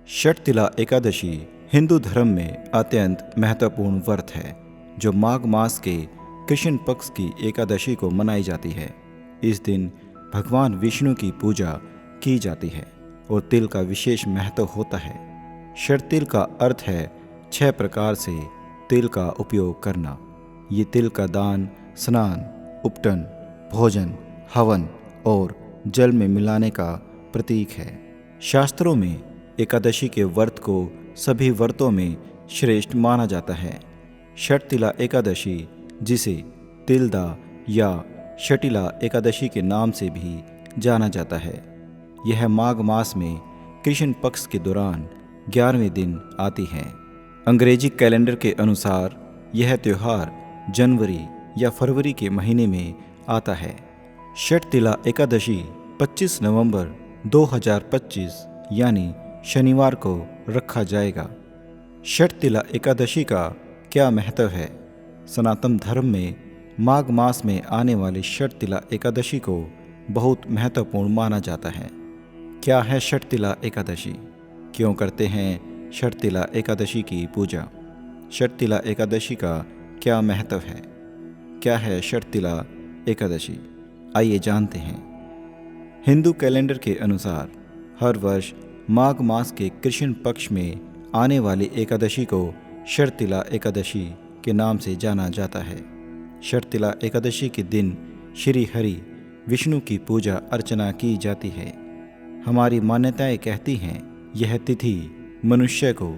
षटतिला एकादशी हिंदू धर्म में अत्यंत महत्वपूर्ण व्रत है जो माघ मास के कृष्ण पक्ष की एकादशी को मनाई जाती है। इस दिन भगवान विष्णु की पूजा की जाती है और तिल का विशेष महत्व होता है। षटतिल का अर्थ है 6 प्रकार से तिल का उपयोग करना। ये तिल का दान, स्नान, उपटन, भोजन, हवन और जल में मिलाने का प्रतीक है। शास्त्रों में एकादशी के व्रत को सभी व्रतों में श्रेष्ठ माना जाता है। षटतिला एकादशी, जिसे तिलदा या षटिला एकादशी के नाम से भी जाना जाता है, यह माघ मास में कृष्ण पक्ष के दौरान 11वें दिन आती है। अंग्रेजी कैलेंडर के अनुसार यह त्यौहार जनवरी या फरवरी के महीने में आता है। षटतिला एकादशी 25 नवंबर 2025 यानी शनिवार को रखा जाएगा। षटतिला एकादशी का क्या महत्व है? सनातन धर्म में माघ मास में आने वाली षटतिला एकादशी को बहुत महत्वपूर्ण माना जाता है। क्या है षटतिला एकादशी? क्यों करते हैं षटतिला एकादशी की पूजा? षटतिला एकादशी का क्या महत्व है? क्या है षटतिला एकादशी? आइए जानते हैं। हिंदू कैलेंडर के अनुसार हर वर्ष माघ मास के कृष्ण पक्ष में आने वाली एकादशी को षटतिला एकादशी के नाम से जाना जाता है। षटतिला एकादशी के दिन श्री हरि विष्णु की पूजा अर्चना की जाती है। हमारी मान्यताएं कहती हैं यह तिथि मनुष्य को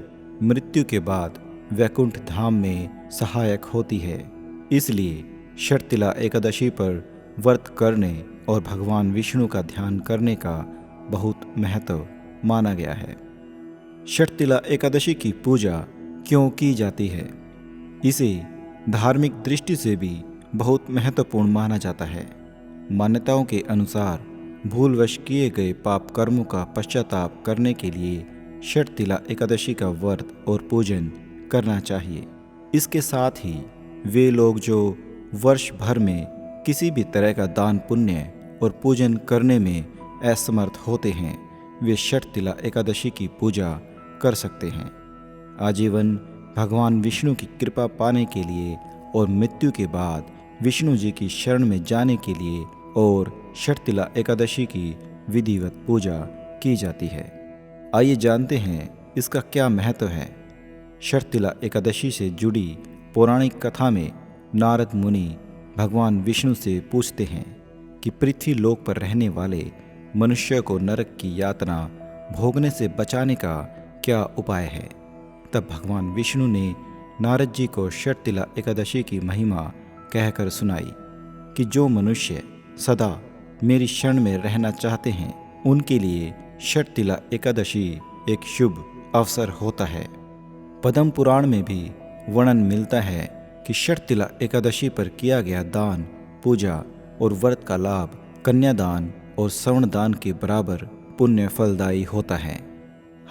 मृत्यु के बाद वैकुंठ धाम में सहायक होती है। इसलिए षटतिला एकादशी पर व्रत करने और भगवान विष्णु का ध्यान करने का बहुत महत्व माना गया है। षटतिला एकादशी की पूजा क्यों की जाती है? इसे धार्मिक दृष्टि से भी बहुत महत्वपूर्ण माना जाता है। मान्यताओं के अनुसार भूलवश किए गए पाप कर्मों का पश्चाताप करने के लिए षटतिला एकादशी का व्रत और पूजन करना चाहिए। इसके साथ ही वे लोग जो वर्ष भर में किसी भी तरह का दान पुण्य और पूजन करने में असमर्थ होते हैं, वे षटतिला एकादशी की पूजा कर सकते हैं। आजीवन भगवान विष्णु की कृपा पाने के लिए और मृत्यु के बाद विष्णु जी की शरण में जाने के लिए और षटतिला एकादशी की विधिवत पूजा की जाती है। आइए जानते हैं इसका क्या महत्व है। षटतिला एकादशी से जुड़ी पौराणिक कथा में नारद मुनि भगवान विष्णु से पूछते हैं कि पृथ्वी लोक पर रहने वाले मनुष्य को नरक की यातना भोगने से बचाने का क्या उपाय है। तब भगवान विष्णु ने नारद जी को षटतिला एकादशी की महिमा कहकर सुनाई कि जो मनुष्य सदा मेरी शरण में रहना चाहते हैं उनके लिए षटतिला एकादशी एक शुभ अवसर होता है। पद्म पुराण में भी वर्णन मिलता है कि षटतिला एकादशी पर किया गया दान, पूजा और व्रत का लाभ कन्यादान और स्वर्ण दान के बराबर पुण्य फलदायी होता है।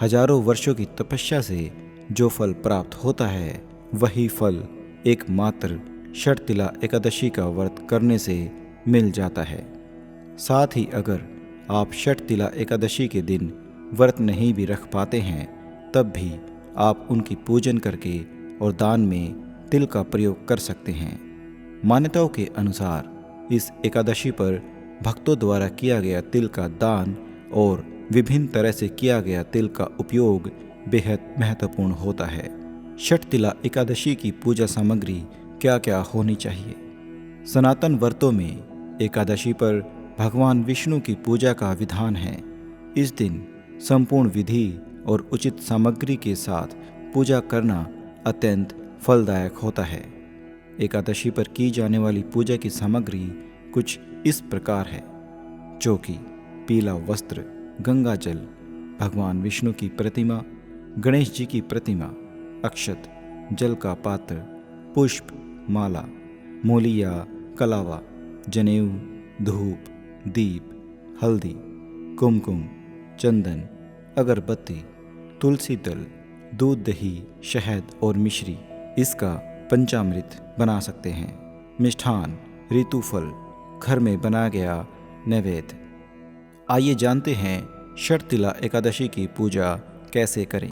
हजारों वर्षों की तपस्या से जो फल प्राप्त होता है वही फल एकमात्र षटतिला एकादशी का व्रत करने से मिल जाता है। साथ ही अगर आप षटतिला एकादशी के दिन व्रत नहीं भी रख पाते हैं तब भी आप उनकी पूजन करके और दान में तिल का प्रयोग कर सकते हैं। मान्यताओं के अनुसार इस एकादशी पर भक्तों द्वारा किया गया तिल का दान और विभिन्न तरह से किया गया तिल का उपयोग बेहद महत्वपूर्ण होता है। षटतिला एकादशी की पूजा सामग्री क्या क्या होनी चाहिए? सनातन व्रतों में एकादशी पर भगवान विष्णु की पूजा का विधान है। इस दिन संपूर्ण विधि और उचित सामग्री के साथ पूजा करना अत्यंत फलदायक होता है। एकादशी पर की जाने वाली पूजा की सामग्री कुछ इस प्रकार है: चौकी, पीला वस्त्र, गंगा जल, भगवान विष्णु की प्रतिमा, गणेश जी की प्रतिमा, अक्षत, जल का पात्र, पुष्प, माला, मोलिया, कलावा, जनेऊ, धूप, दीप, हल्दी, कुमकुम, चंदन, अगरबत्ती, तुलसी दल, दूध, दही, शहद और मिश्री। इसका पंचामृत बना सकते हैं। मिष्ठान, ऋतुफल, घर में बना गया नैवेद्य। आइए जानते हैं षटतिला एकादशी की पूजा कैसे करें।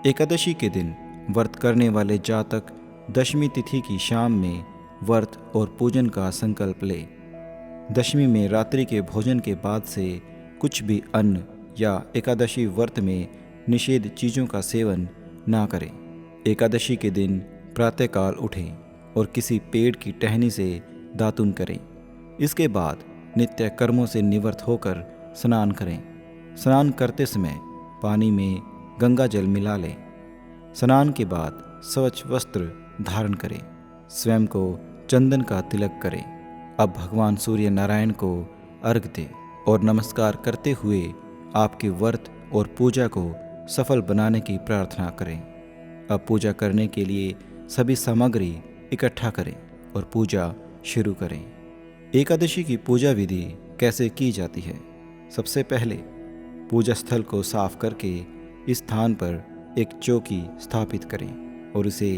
एकादशी के दिन व्रत करने वाले जातक दशमी तिथि की शाम में व्रत और पूजन का संकल्प ले। दशमी में रात्रि के भोजन के बाद से कुछ भी अन्न या एकादशी व्रत में निषेध चीज़ों का सेवन ना करें। एकादशी के दिन प्रातःकाल उठें और किसी पेड़ की टहनी से दातुन करें। इसके बाद नित्य कर्मों से निवृत्त होकर स्नान करें। स्नान करते समय पानी में गंगा जल मिला लें। स्नान के बाद स्वच्छ वस्त्र धारण करें। स्वयं को चंदन का तिलक करें। अब भगवान सूर्य नारायण को अर्घ दें और नमस्कार करते हुए आपके व्रत और पूजा को सफल बनाने की प्रार्थना करें। अब पूजा करने के लिए सभी सामग्री इकट्ठा करें और पूजा शुरू करें। एकादशी की पूजा विधि कैसे की जाती है? सबसे पहले पूजा स्थल को साफ करके इस स्थान पर एक चौकी स्थापित करें और इसे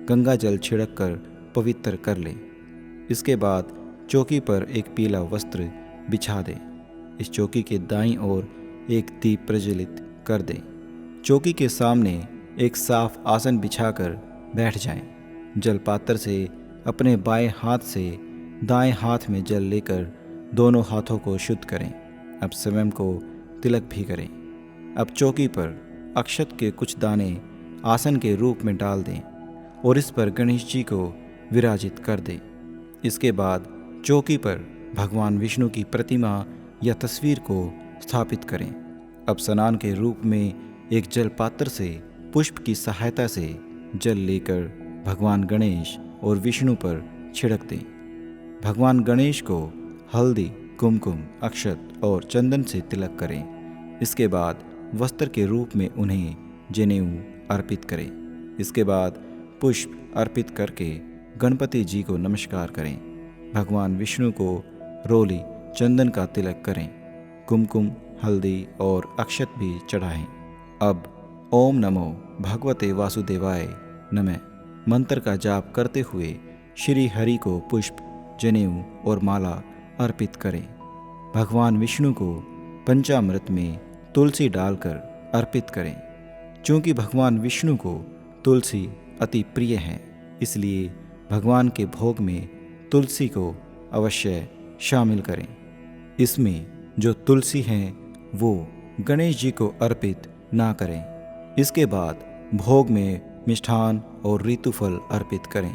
गंगा जल छिड़क कर पवित्र कर लें। इसके बाद चौकी पर एक पीला वस्त्र बिछा दें। इस चौकी के दाईं ओर एक दीप प्रज्वलित कर दें। चौकी के सामने एक साफ आसन बिछाकर बैठ जाएं। जलपात्र से अपने बाएं हाथ से दाएं हाथ में जल लेकर दोनों हाथों को शुद्ध करें। अब स्वयं को तिलक भी करें। अब चौकी पर अक्षत के कुछ दाने आसन के रूप में डाल दें और इस पर गणेश जी को विराजित कर दें। इसके बाद चौकी पर भगवान विष्णु की प्रतिमा या तस्वीर को स्थापित करें। अब स्नान के रूप में एक जल पात्र से पुष्प की सहायता से जल लेकर भगवान गणेश और विष्णु पर छिड़क दें। भगवान गणेश को हल्दी, कुमकुम, अक्षत और चंदन से तिलक करें। इसके बाद वस्त्र के रूप में उन्हें जनेऊ अर्पित करें। इसके बाद पुष्प अर्पित करके गणपति जी को नमस्कार करें। भगवान विष्णु को रोली चंदन का तिलक करें। कुमकुम, हल्दी और अक्षत भी चढ़ाएं। अब ओम नमो भगवते वासुदेवाय नमः मंत्र का जाप करते हुए श्री हरि को पुष्प, जनेऊ और माला अर्पित करें। भगवान विष्णु को पंचामृत में तुलसी डालकर अर्पित करें। चूँकि भगवान विष्णु को तुलसी अति प्रिय है, इसलिए भगवान के भोग में तुलसी को अवश्य शामिल करें। इसमें जो तुलसी हैं वो गणेश जी को अर्पित ना करें। इसके बाद भोग में मिष्ठान और ऋतुफल अर्पित करें।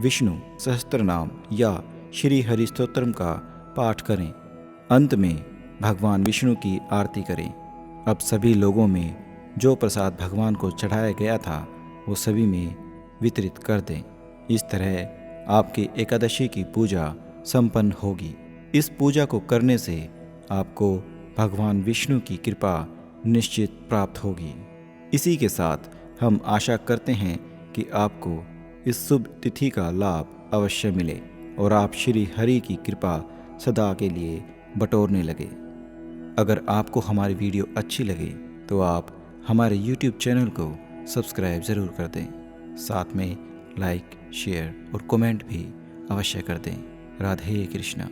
विष्णु सहस्त्रनाम या श्री हरि स्तोत्रम का पाठ करें। अंत में भगवान विष्णु की आरती करें। अब सभी लोगों में जो प्रसाद भगवान को चढ़ाया गया था वो सभी में वितरित कर दें। इस तरह आपकी एकादशी की पूजा संपन्न होगी। इस पूजा को करने से आपको भगवान विष्णु की कृपा निश्चित प्राप्त होगी। इसी के साथ हम आशा करते हैं कि आपको इस शुभ तिथि का लाभ अवश्य मिले और आप श्री हरि की कृपा सदा के लिए बटोरने लगे। अगर आपको हमारी वीडियो अच्छी लगे तो आप हमारे YouTube चैनल को सब्सक्राइब ज़रूर कर दें। साथ में लाइक, शेयर और कमेंट भी अवश्य कर दें। राधे कृष्णा।